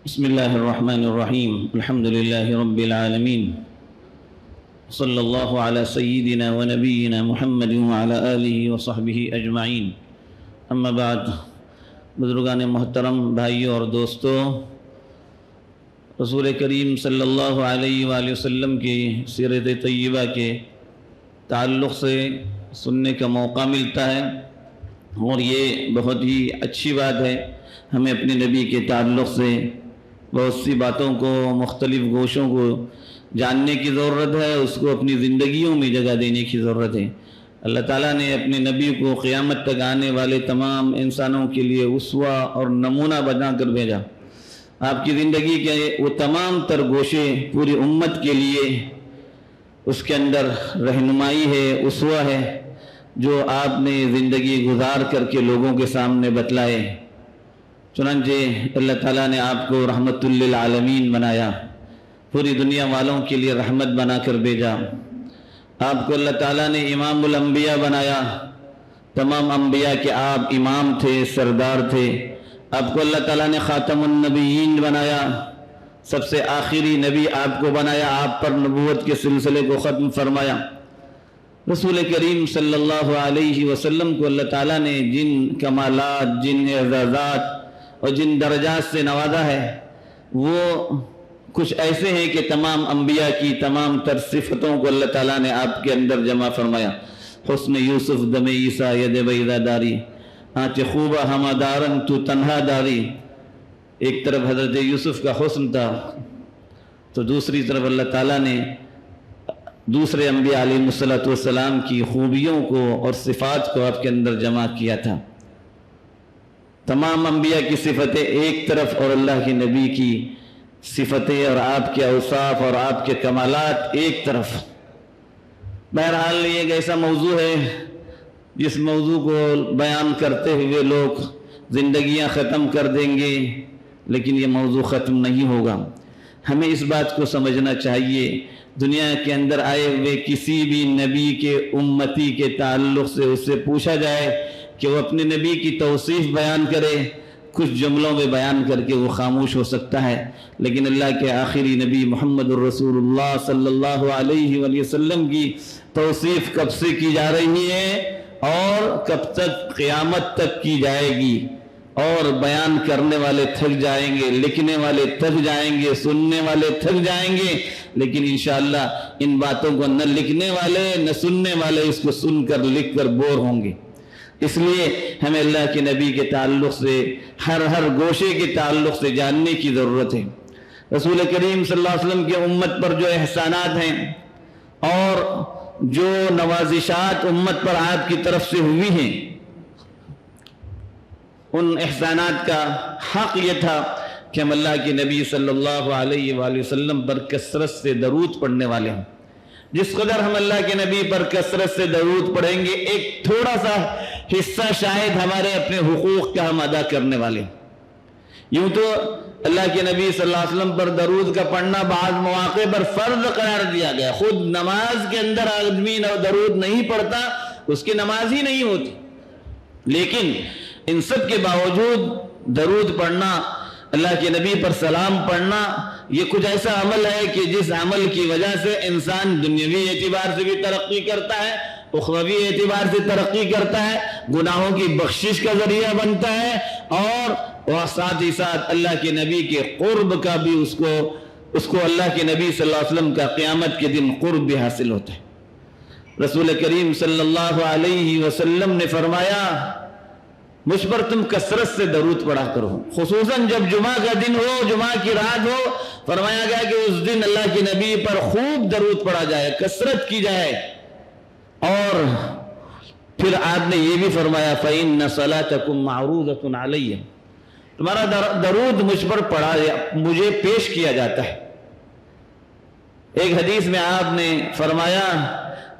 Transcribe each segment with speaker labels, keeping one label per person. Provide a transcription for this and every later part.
Speaker 1: بسم الله الرحمن الرحيم الحمد لله رب العالمين صلى الله على سيدنا ونبينا محمد وعلى آله وصحبه أجمعين اما بعد بزرگان محترم بھائیوں اور دوستوں، رسول کریم صلی اللہ علیہ وآلہ وسلم کی سیرت طیبہ کے تعلق سے سننے کا موقع ملتا ہے اور یہ بہت ہی اچھی بات ہے۔ ہمیں اپنے نبی کے تعلق سے بہت سی باتوں کو، مختلف گوشوں کو جاننے کی ضرورت ہے، اس کو اپنی زندگیوں میں جگہ دینے کی ضرورت ہے۔ اللہ تعالیٰ نے اپنے نبی کو قیامت تک آنے والے تمام انسانوں کے لیے اسوہ اور نمونہ بنا کر بھیجا۔ آپ کی زندگی کے وہ تمام تر گوشے پوری امت کے لیے اس کے اندر رہنمائی ہے، اسوہ ہے، جو آپ نے زندگی گزار کر کے لوگوں کے سامنے بتلائے۔ چنانچہ اللہ تعالیٰ نے آپ کو رحمت للعالمین بنایا، پوری دنیا والوں کے لیے رحمت بنا کر بھیجا۔ آپ کو اللہ تعالیٰ نے امام الانبیاء بنایا، تمام انبیاء کے آپ امام تھے، سردار تھے۔ آپ کو اللہ تعالیٰ نے خاتم النبیین بنایا، سب سے آخری نبی آپ کو بنایا، آپ پر نبوت کے سلسلے کو ختم فرمایا۔ رسول کریم صلی اللہ علیہ وسلم کو اللہ تعالیٰ نے جن کمالات، جن اعزازات اور جن درجات سے نوازا ہے، وہ کچھ ایسے ہیں کہ تمام انبیاء کی تمام تر صفتوں کو اللہ تعالیٰ نے آپ کے اندر جمع فرمایا۔ حسن یوسف دم عیسیٰ ید بیضا داری، آنچ خوبہ ہمہ دارن تو تنہا داری۔ ایک طرف حضرت یوسف کا حسن تھا تو دوسری طرف اللہ تعالیٰ نے دوسرے انبیاء علیہ السلام کی خوبیوں کو اور صفات کو آپ کے اندر جمع کیا تھا۔ تمام انبیاء کی صفتیں ایک طرف اور اللہ کے نبی کی صفتیں اور آپ کے اوصاف اور آپ کے کمالات ایک طرف۔ بہرحال یہ ایک ایسا موضوع ہے جس موضوع کو بیان کرتے ہوئے لوگ زندگیاں ختم کر دیں گے، لیکن یہ موضوع ختم نہیں ہوگا۔ ہمیں اس بات کو سمجھنا چاہیے، دنیا کے اندر آئے ہوئے کسی بھی نبی کے امتی کے تعلق سے اس سے پوچھا جائے کہ وہ اپنے نبی کی توصیف بیان کرے، کچھ جملوں میں بیان کر کے وہ خاموش ہو سکتا ہے، لیکن اللہ کے آخری نبی محمد الرسول اللہ صلی اللہ علیہ وآلہ وسلم کی توصیف کب سے کی جا رہی ہے اور کب تک قیامت تک کی جائے گی، اور بیان کرنے والے تھک جائیں گے، لکھنے والے تھک جائیں گے، سننے والے تھک جائیں گے، لیکن انشاءاللہ ان باتوں کو نہ لکھنے والے نہ سننے والے اس کو سن کر لکھ کر بور ہوں گے۔ اس لیے ہمیں اللہ کے نبی کے تعلق سے ہر گوشے کے تعلق سے جاننے کی ضرورت ہے۔ رسول کریم صلی اللہ علیہ وسلم کی امت پر جو احسانات ہیں اور جو نوازشات امت پر آپ کی طرف سے ہوئی ہیں، ان احسانات کا حق یہ تھا کہ ہم اللہ کے نبی صلی اللہ علیہ وآلہ وسلم پر کثرت سے درود پڑھنے والے ہیں۔ جس قدر ہم اللہ کے نبی پر کثرت سے درود پڑھیں گے، ایک تھوڑا سا حصہ شاید ہمارے اپنے حقوق کا ہم ادا کرنے والے ہیں۔ یوں تو اللہ کے نبی صلی اللہ علیہ وسلم پر درود کا پڑھنا بعض مواقع پر فرض قرار دیا گیا۔ خود نماز کے اندر آدمی درود نہیں پڑھتا، اس کی نماز ہی نہیں ہوتی، لیکن ان سب کے باوجود درود پڑھنا، اللہ کے نبی پر سلام پڑھنا، یہ کچھ ایسا عمل ہے کہ جس عمل کی وجہ سے انسان دنیاوی اعتبار سے بھی ترقی کرتا ہے، اخروی اعتبار سے ترقی کرتا ہے، گناہوں کی بخشش کا ذریعہ بنتا ہے، اور ساتھ ہی ساتھ اللہ کے نبی کے قرب کا بھی اس کو اللہ کے نبی صلی اللہ علیہ وسلم کا قیامت کے دن قرب بھی حاصل ہوتا ہے۔ رسول کریم صلی اللہ علیہ وسلم نے فرمایا، مجھ پر تم کثرت سے درود پڑھا کرو، خصوصاً جب جمعہ کا دن ہو، جمعہ کی رات ہو۔ فرمایا گیا کہ اس دن اللہ کے نبی پر خوب درود پڑھا جائے، کثرت کی جائے۔ اور پھر آپ نے یہ بھی فرمایا، فَإِنَّ صَلَاتَكُمْ مَعْرُوضَةٌ عَلَيَّ، تمہارا درود مجھ پر پڑھا، مجھے پیش کیا جاتا ہے۔ ایک حدیث میں آپ نے فرمایا،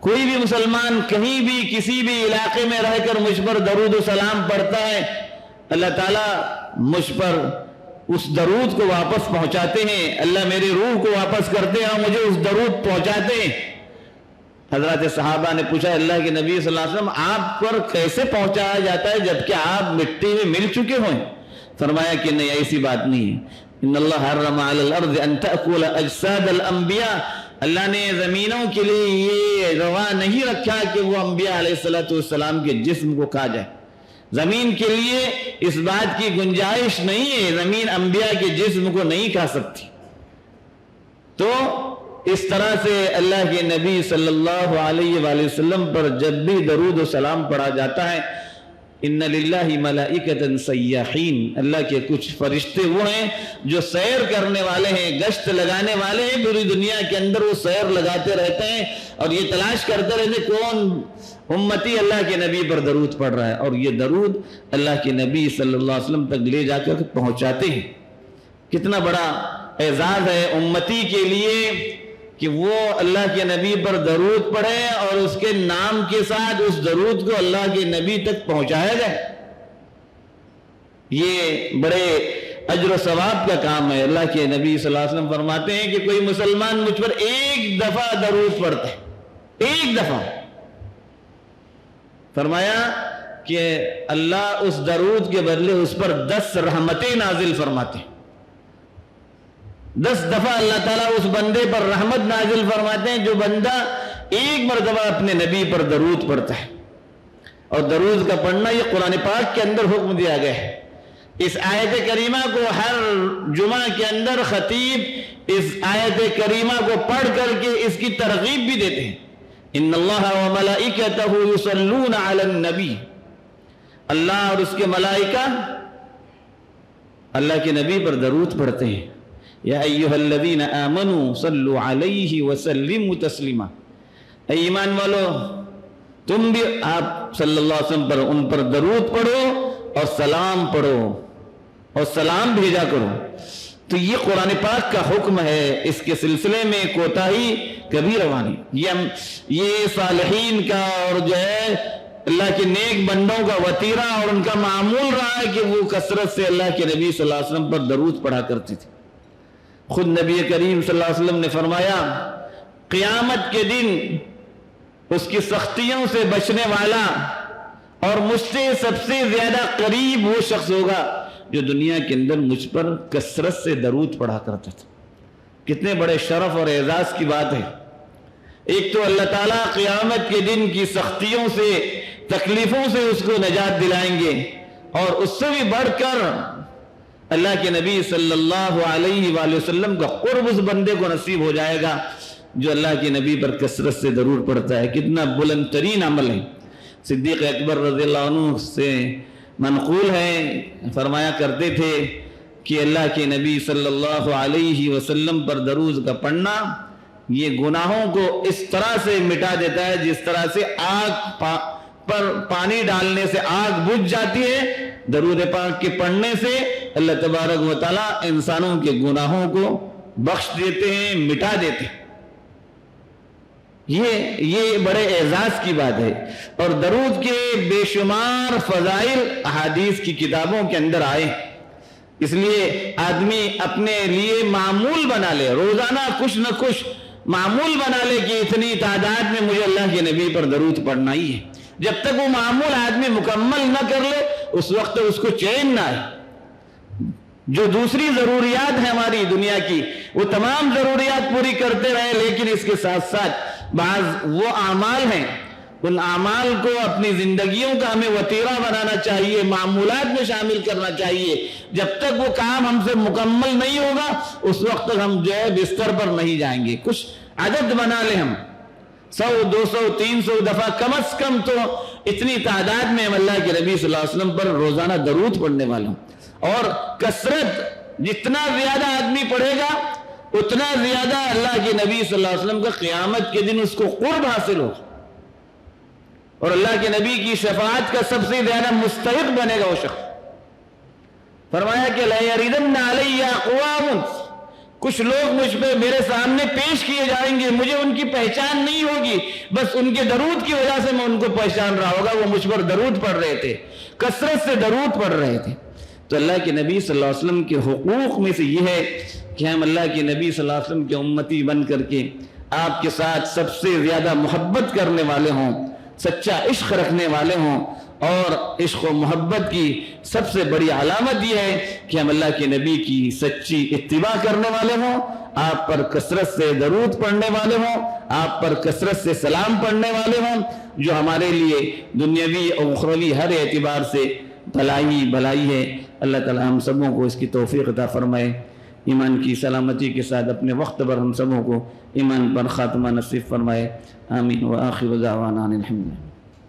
Speaker 1: کوئی بھی مسلمان کہیں بھی کسی بھی علاقے میں رہ کر مجھ پر درود و سلام پڑھتا ہے، اللہ تعالیٰ مجھ پر اس درود کو واپس پہنچاتے ہیں، اللہ میری روح کو واپس کرتے ہیں اور مجھے اس درود پہنچاتے ہیں۔ حضرات صحابہ نے پوچھا، اللہ کے نبی صلی اللہ علیہ وسلم آپ پر کیسے پہنچایا جاتا ہے جبکہ آپ مٹی میں مل چکے ہوئے؟ فرمایا کہ نہیں، ایسی بات نہیں ہے. ان اللہ حرم علی الارض ان تأکل اجساد الانبیاء، اللہ نے زمینوں کے لیے یہ روا نہیں رکھا کہ وہ انبیاء علیہ السلام کے جسم کو کھا جائے. زمین کے لیے اس بات کی گنجائش نہیں ہے، زمین انبیاء کے جسم کو نہیں کھا سکتی. تو اس طرح سے اللہ کے نبی صلی اللہ علیہ وآلہ وسلم پر جب بھی درود و سلام پڑھا جاتا ہے، ان للہ ملائکۃ سیاحین، اللہ کے کچھ فرشتے وہ ہیں جو سیر کرنے والے ہیں، گشت لگانے والے ہیں. پوری دنیا کے اندر وہ سیر لگاتے رہتے ہیں اور یہ تلاش کرتے رہتے کون امتی اللہ کے نبی پر درود پڑھ رہا ہے، اور یہ درود اللہ کے نبی صلی اللہ علیہ وسلم تک لے جا کر پہنچاتے ہیں. کتنا بڑا اعزاز ہے امتی کے لیے کہ وہ اللہ کے نبی پر درود پڑھے اور اس کے نام کے ساتھ اس درود کو اللہ کے نبی تک پہنچایا جائے. یہ بڑے اجر و ثواب کا کام ہے. اللہ کے نبی صلی اللہ علیہ وسلم فرماتے ہیں کہ کوئی مسلمان مجھ پر ایک دفعہ درود پڑھتا ہے، ایک دفعہ، فرمایا کہ اللہ اس درود کے بدلے اس پر 10 رحمتیں نازل فرماتے ہیں. 10 دفعہ اللہ تعالیٰ اس بندے پر رحمت نازل فرماتے ہیں جو بندہ ایک مرتبہ اپنے نبی پر درود پڑھتا ہے. اور درود کا پڑھنا یہ قرآن پاک کے اندر حکم دیا گیا ہے. اس آیت کریمہ کو ہر جمعہ کے اندر خطیب اس آیت کریمہ کو پڑھ کر کے اس کی ترغیب بھی دیتے ہیں. ان اللہ وملائکتہ یصلون علی النبی، اللہ اور اس کے ملائکہ اللہ کے نبی پر درود پڑھتے ہیں. یا ایہا الذین آمنوا صلوا علیہ وسلموا تسلیما، اے ایمان والو تم بھی آپ صلی اللہ علیہ وسلم پر ان پر درود پڑھو اور سلام پڑھو اور سلام بھیجا کرو. تو یہ قرآن پاک کا حکم ہے، اس کے سلسلے میں کوتاہی کبھی روا نہیں. یہ صالحین کا اور جو ہے اللہ کے نیک بندوں کا وتیرہ اور ان کا معمول رہا ہے کہ وہ کثرت سے اللہ کے نبی صلی اللہ علیہ وسلم پر درود پڑھا کرتے تھے. خود نبی کریم صلی اللہ علیہ وسلم نے فرمایا قیامت کے دن اس کی سختیوں سے بچنے والا اور مجھ سے سب سے زیادہ قریب وہ شخص ہوگا جو دنیا کے اندر مجھ پر کثرت سے درود پڑھا کرتا تھا. کتنے بڑے شرف اور اعزاز کی بات ہے. ایک تو اللہ تعالیٰ قیامت کے دن کی سختیوں سے تکلیفوں سے اس کو نجات دلائیں گے، اور اس سے بھی بڑھ کر اللہ کے نبی صلی اللہ علیہ وآلہ وسلم کا قرب اس بندے کو نصیب ہو جائے گا جو اللہ کے نبی پر کثرت سے درود پڑھتا ہے. کتنا بلند ترین عمل ہے. صدیق اکبر رضی اللہ عنہ سے منقول ہے، فرمایا کرتے تھے کہ اللہ کے نبی صلی اللہ علیہ وسلم پر درود کا پڑھنا یہ گناہوں کو اس طرح سے مٹا دیتا ہے جس طرح سے آگ پر پانی ڈالنے سے آگ بجھ جاتی ہے. درود پاک کے پڑھنے سے اللہ تبارک و تعالیٰ انسانوں کے گناہوں کو بخش دیتے ہیں، مٹا دیتے ہیں. یہ بڑے اعزاز کی بات ہے. اور درود کے بے شمار فضائل احادیث کی کتابوں کے اندر آئے. اس لیے آدمی اپنے لیے معمول بنا لے، روزانہ کچھ نہ کچھ معمول بنا لے کہ اتنی تعداد میں مجھے اللہ کے نبی پر درود پڑھنا ہی ہے. جب تک وہ معمول آدمی مکمل نہ کر لے اس وقت اس کو چین نہ آئے. جو دوسری ضروریات ہیں ہماری دنیا کی وہ تمام ضروریات پوری کرتے رہے، لیکن اس کے ساتھ ساتھ بعض وہ اعمال ہیں، ان اعمال کو اپنی زندگیوں کا ہمیں وتیرہ بنانا چاہیے، معمولات میں شامل کرنا چاہیے. جب تک وہ کام ہم سے مکمل نہیں ہوگا اس وقت تک ہم جو ہے بستر پر نہیں جائیں گے. کچھ عدد بنا لیں، ہم 100 200 300 دفعہ کم از کم تو اتنی تعداد میں ہم اللہ کے نبی صلی اللہ علیہ وسلم پر روزانہ درود پڑھنے والے ہوں. اور کثرت جتنا زیادہ آدمی پڑھے گا اتنا زیادہ اللہ کے نبی صلی اللہ علیہ وسلم کا قیامت کے دن اس کو قرب حاصل ہو اور اللہ کے نبی کی شفاعت کا سب سے زیادہ مستحق بنے گا وہ شخص. فرمایا کہ لَا يَرِدَنَّ عَلَيَّ أَقْوَامٌ، کچھ لوگ مجھ پہ میرے سامنے پیش کیے جائیں گے، مجھے ان کی پہچان نہیں ہوگی، بس ان کے درود کی وجہ سے میں ان کو پہچان رہا ہوگا. وہ مجھ پر درود پڑھ رہے تھے، کثرت سے درود پڑھ رہے تھے. تو اللہ کے نبی صلی اللہ علیہ وسلم کے حقوق میں سے یہ ہے کہ ہم اللہ کے نبی صلی اللہ علیہ وسلم کے امتی بن کر کے آپ کے ساتھ سب سے زیادہ محبت کرنے والے ہوں، سچا عشق رکھنے والے ہوں اور عشق و محبت کی سب سے بڑی علامت یہ ہے کہ ہم اللہ کے نبی کی سچی اتباع کرنے والے ہوں، آپ پر کثرت سے درود پڑھنے والے ہوں، آپ پر کثرت سے سلام پڑھنے والے ہوں، جو ہمارے لیے دنیاوی اور اخروی ہر اعتبار سے بھلائی ہے۔ اللہ تعالی ہم سبوں کو اس کی توفیق عطا فرمائے، ایمان کی سلامتی کے ساتھ اپنے وقت پر ہم سبوں کو ایمان پر خاتمہ نصیب فرمائے۔ آمین وآخر دعوانا الحمد للہ۔